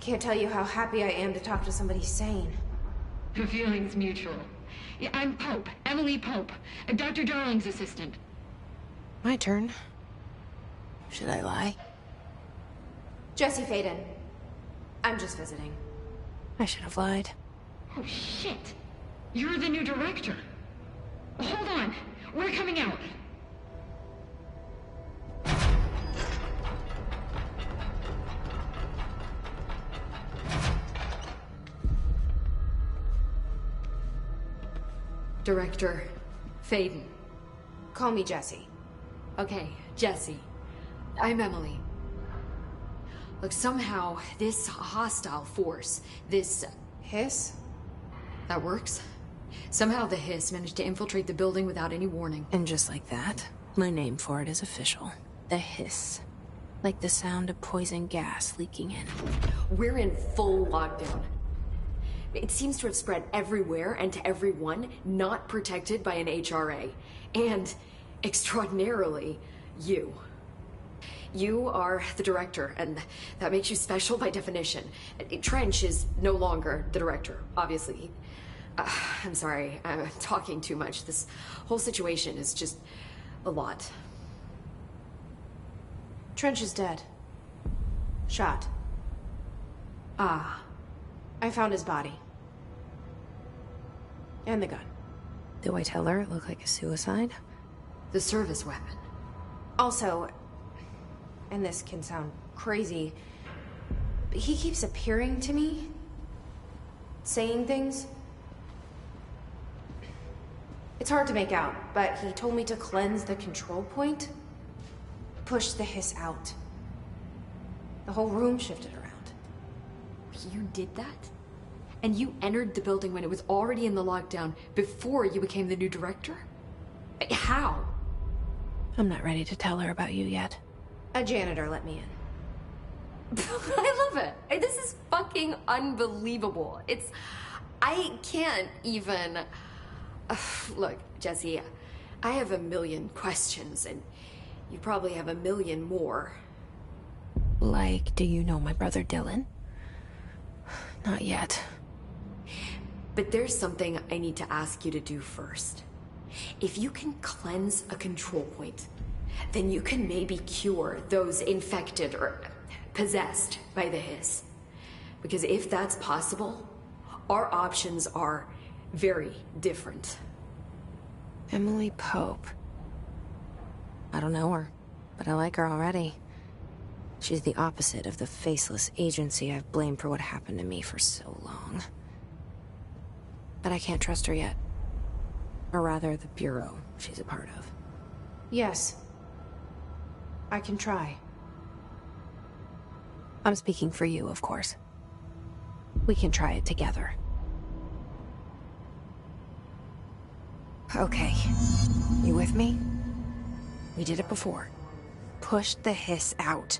can't tell you how happy I am to talk to somebody sane. The feeling's mutual. Yeah, I'm Pope, Emily Pope, Dr. Darling's assistant. My turn. Should I lie? Jesse Faden. I'm just visiting. I should have lied. Oh, shit. You're the new director. Hold on. We're coming out. Director Faden. Call me Jesse. Okay, Jesse. I'm Emily. Look, somehow, this hostile force, this... Hiss? That works. Somehow the Hiss managed to infiltrate the building without any warning. And just like that, my name for it is official. The Hiss. Like the sound of poison gas leaking in. We're in full lockdown. It seems to have spread everywhere and to everyone not protected by an HRA. And, extraordinarily, you. You are the director, and that makes you special by definition. Trench is no longer the director, obviously. I'm sorry, I'm talking too much. This whole situation is just a lot. Trench is dead. Shot. Ah. I found his body. And the gun. Do I tell her it looked like a suicide? The service weapon. Also, and this can sound crazy, but he keeps appearing to me. Saying things. It's hard to make out, but he told me to cleanse the control point. Push the Hiss out. The whole room shifted around. You did that? And you entered the building when it was already in the lockdown before you became the new director? How? I'm not ready to tell her about you yet. A janitor let me in. I love it. This is fucking unbelievable. I can't even... Look, Jesse, I have a million questions, and you probably have a million more. Like, do you know my brother Dylan? Not yet. But there's something I need to ask you to do first. If you can cleanse a control point, then you can maybe cure those infected or possessed by the Hiss. Because if that's possible, our options are very different. Emily Pope. I don't know her, but I like her already. She's the opposite of the faceless agency I've blamed for what happened to me for so long. But I can't trust her yet. Or rather, the Bureau she's a part of. Yes. I can try. I'm speaking for you, of course. We can try it together. Okay. You with me? We did it before. Push the Hiss out.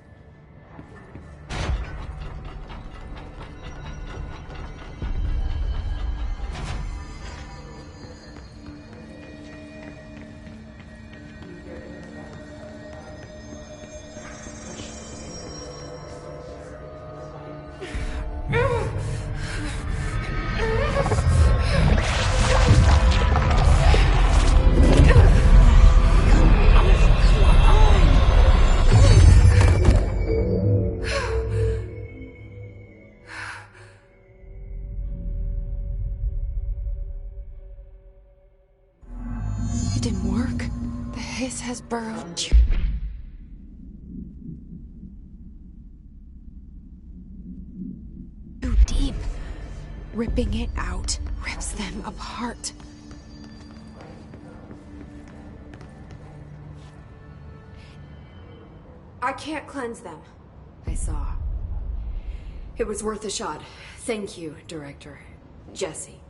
It didn't work. The Hiss has burrowed too deep. Ripping it out rips them apart. I can't cleanse them. I saw. It was worth a shot. Thank you, Director. Jesse.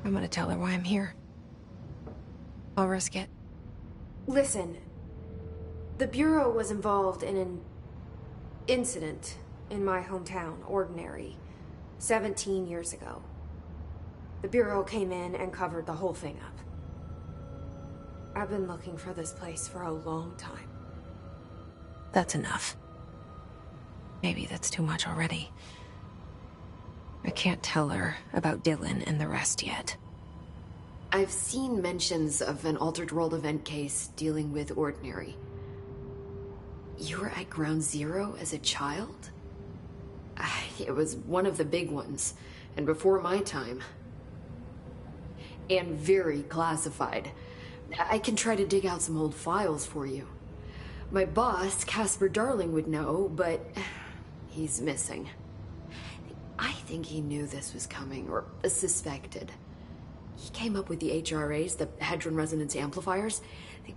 I'm gonna tell her why I'm here. I'll risk it. Listen. The Bureau was involved in an incident in my hometown, Ordinary, 17 years ago. The Bureau came in and covered the whole thing up. I've been looking for this place for a long time. That's enough. Maybe that's too much already. I can't tell her about Dylan and the rest yet. I've seen mentions of an Altered World event case dealing with Ordinary. You were at Ground Zero as a child? It was one of the big ones, and before my time. And very classified. I can try to dig out some old files for you. My boss, Casper Darling, would know, but he's missing. I think he knew this was coming, or suspected. He came up with the HRAs, the Hadron Resonance Amplifiers.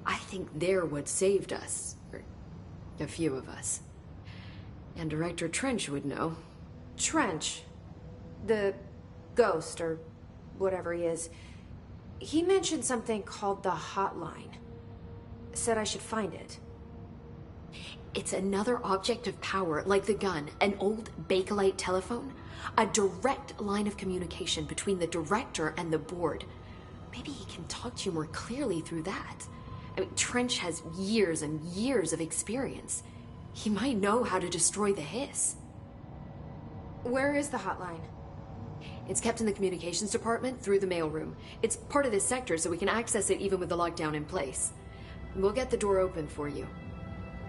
I think they're what saved us. Or a few of us. And Director Trench would know. Trench. The ghost, or whatever he is. He mentioned something called the Hotline. Said I should find it. It's another object of power, like the gun, an old Bakelite telephone. A direct line of communication between the director and the board. Maybe he can talk to you more clearly through that. I mean, Trench has years and years of experience. He might know how to destroy the Hiss. Where is the hotline? It's kept in the communications department through the mailroom. It's part of this sector, so we can access it even with the lockdown in place. We'll get the door open for you.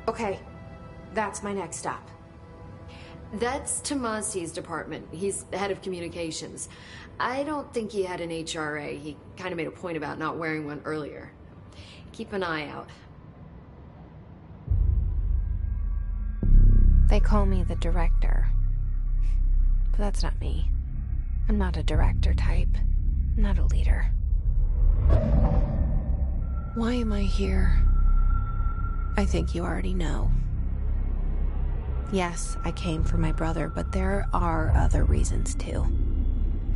Okay, that's my next stop. That's Tomasi's department. He's head of communications. I don't think he had an HRA. He kind of made a point about not wearing one earlier. Keep an eye out. They call me the director. But that's not me. I'm not a director type. I'm not a leader. Why am I here? I think you already know. Yes, I came for my brother, but there are other reasons too.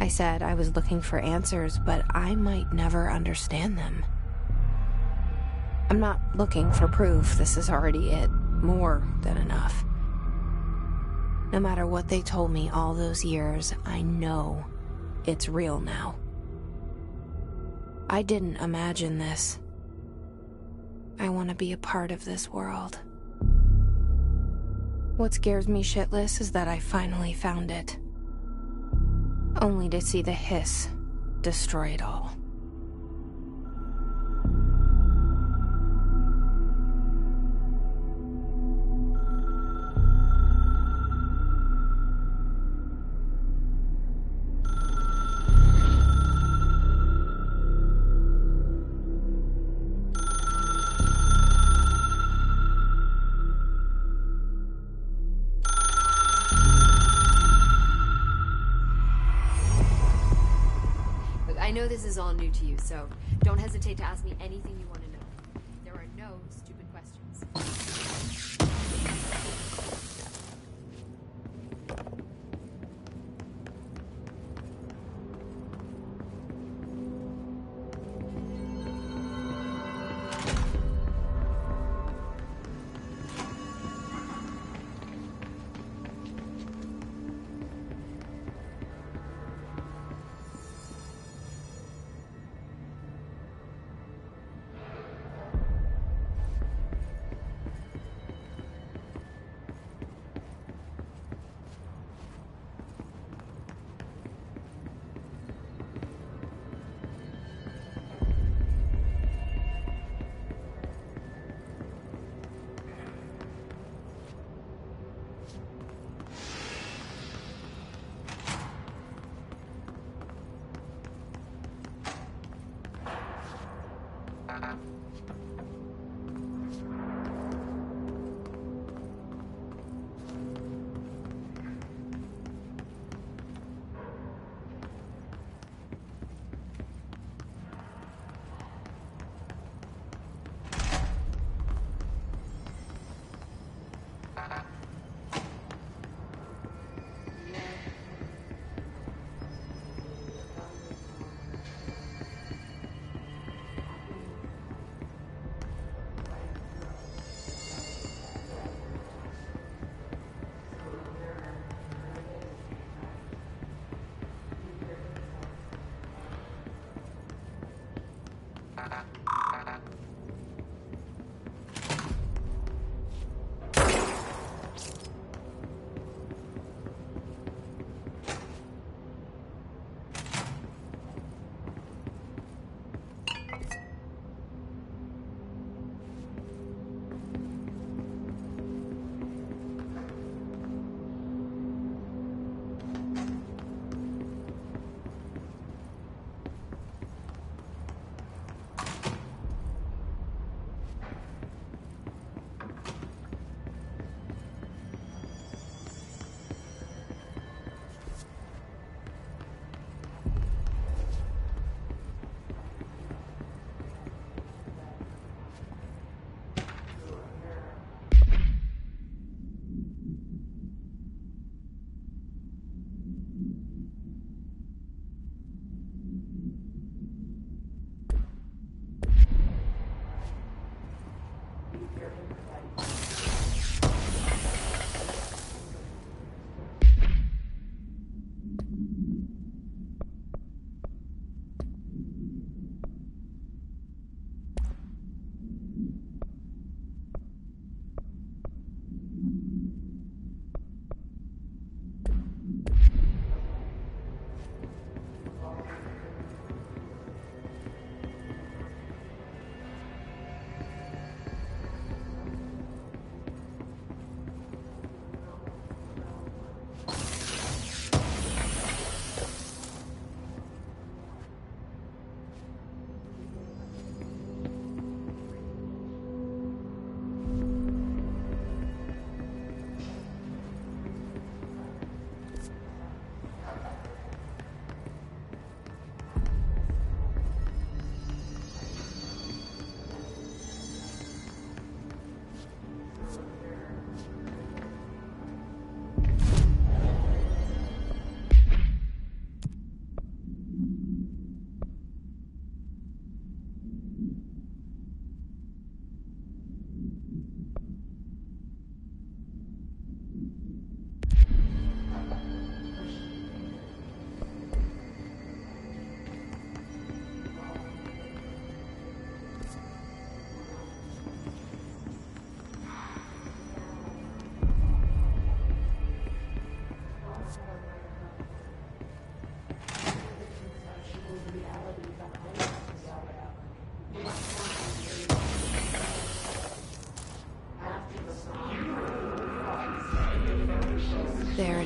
I said I was looking for answers, but I might never understand them. I'm not looking for proof. This is already it. More than enough. No matter what they told me all those years, I know it's real now. I didn't imagine this. I want to be a part of this world. What scares me shitless is that I finally found it. Only to see the Hiss destroy it all. I know this is all new to you, so don't hesitate to ask me anything you want to know. There are no stupid questions.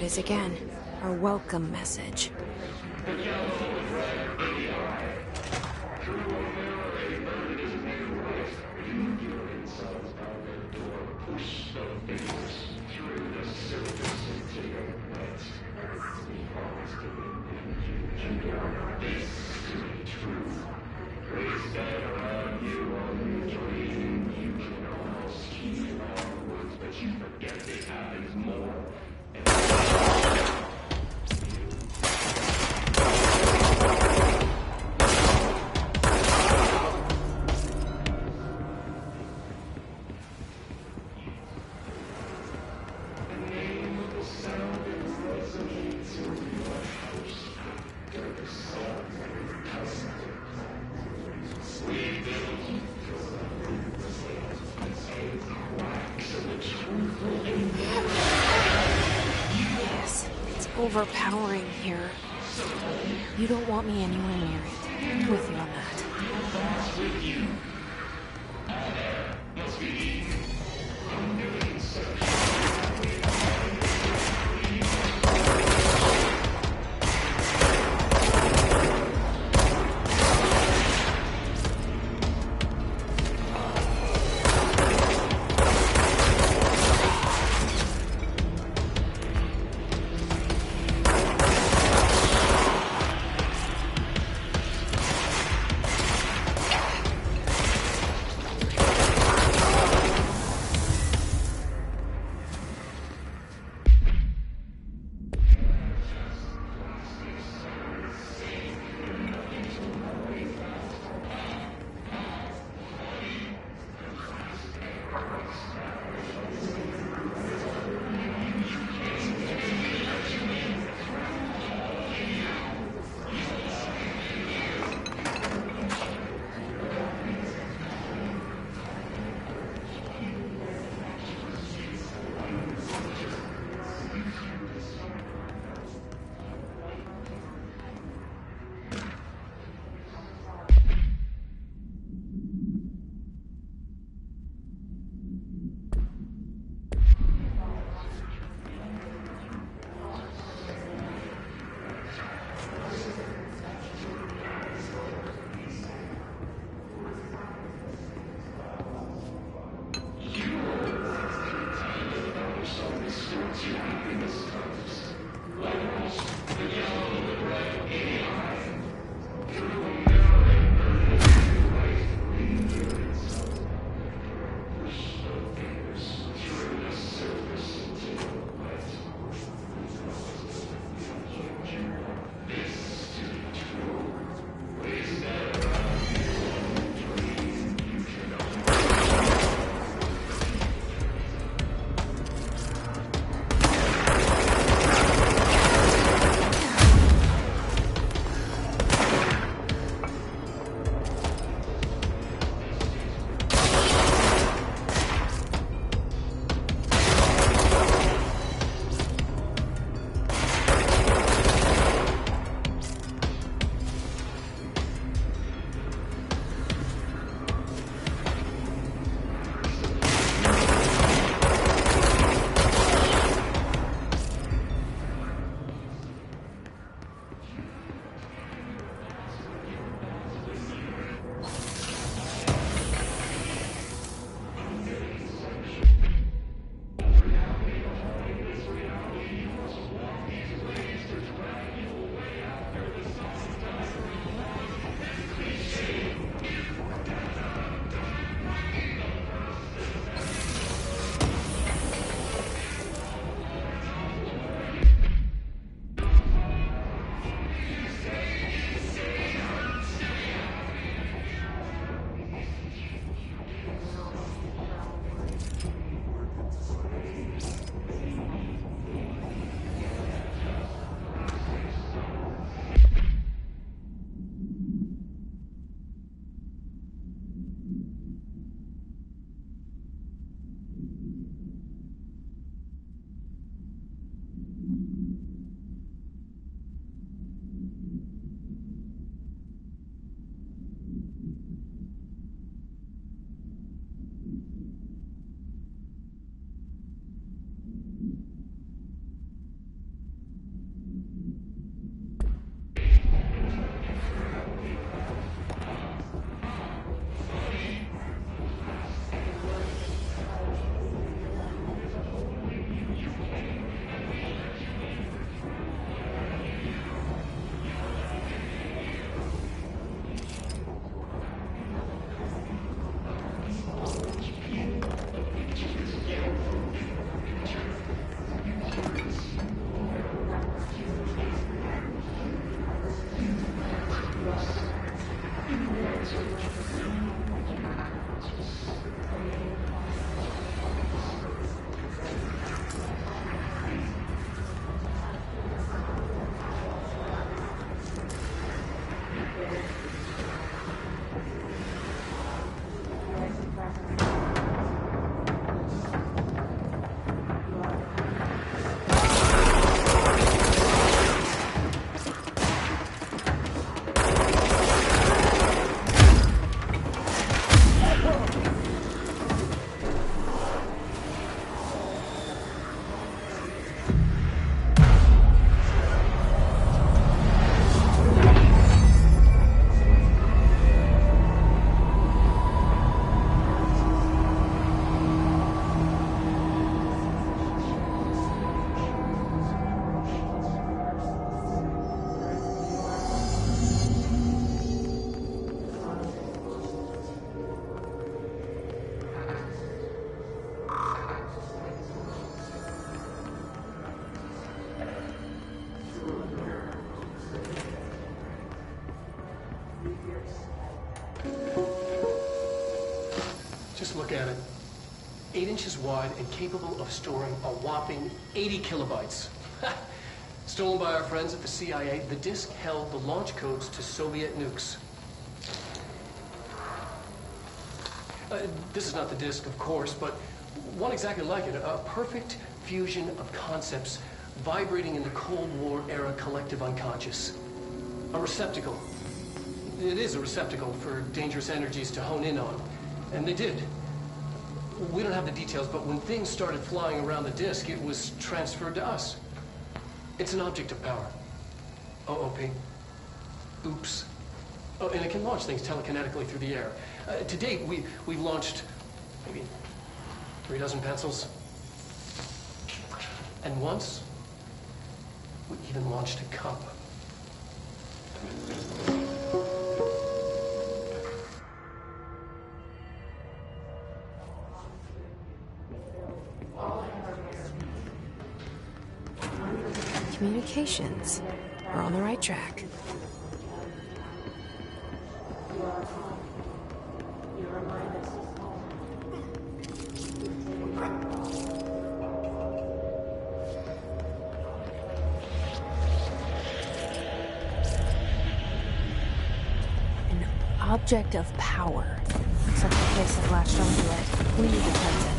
it is again. Our welcome message. Overpowering here. You don't want me anywhere near it. I'm with you on that. inches wide and capable of storing a whopping 80 kilobytes. Stolen by our friends at the CIA, the disk held the launch codes to Soviet nukes. This is not the disk, of course, but one exactly like it. A perfect fusion of concepts vibrating in the Cold War era collective unconscious. A receptacle. It is a receptacle for dangerous energies to hone in on. And they did. We don't have the details, but when things started flying around the disk, it was transferred to us. It's an object of power. OOP. Oops. Oh, and it can launch things telekinetically through the air. To date, we've launched maybe 3 dozen pencils. And once, we even launched a cup. Communications. We're on the right track. An object of power. Looks like the place has latched onto it. We need to cleanse it.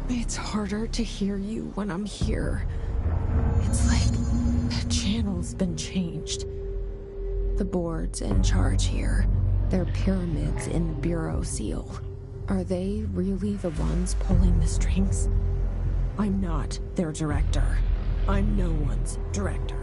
It's harder to hear you when I'm here. It's like the channel's been changed. The board's in charge here. They're pyramids in the Bureau seal. Are they really the ones pulling the strings? I'm not their director. I'm no one's director.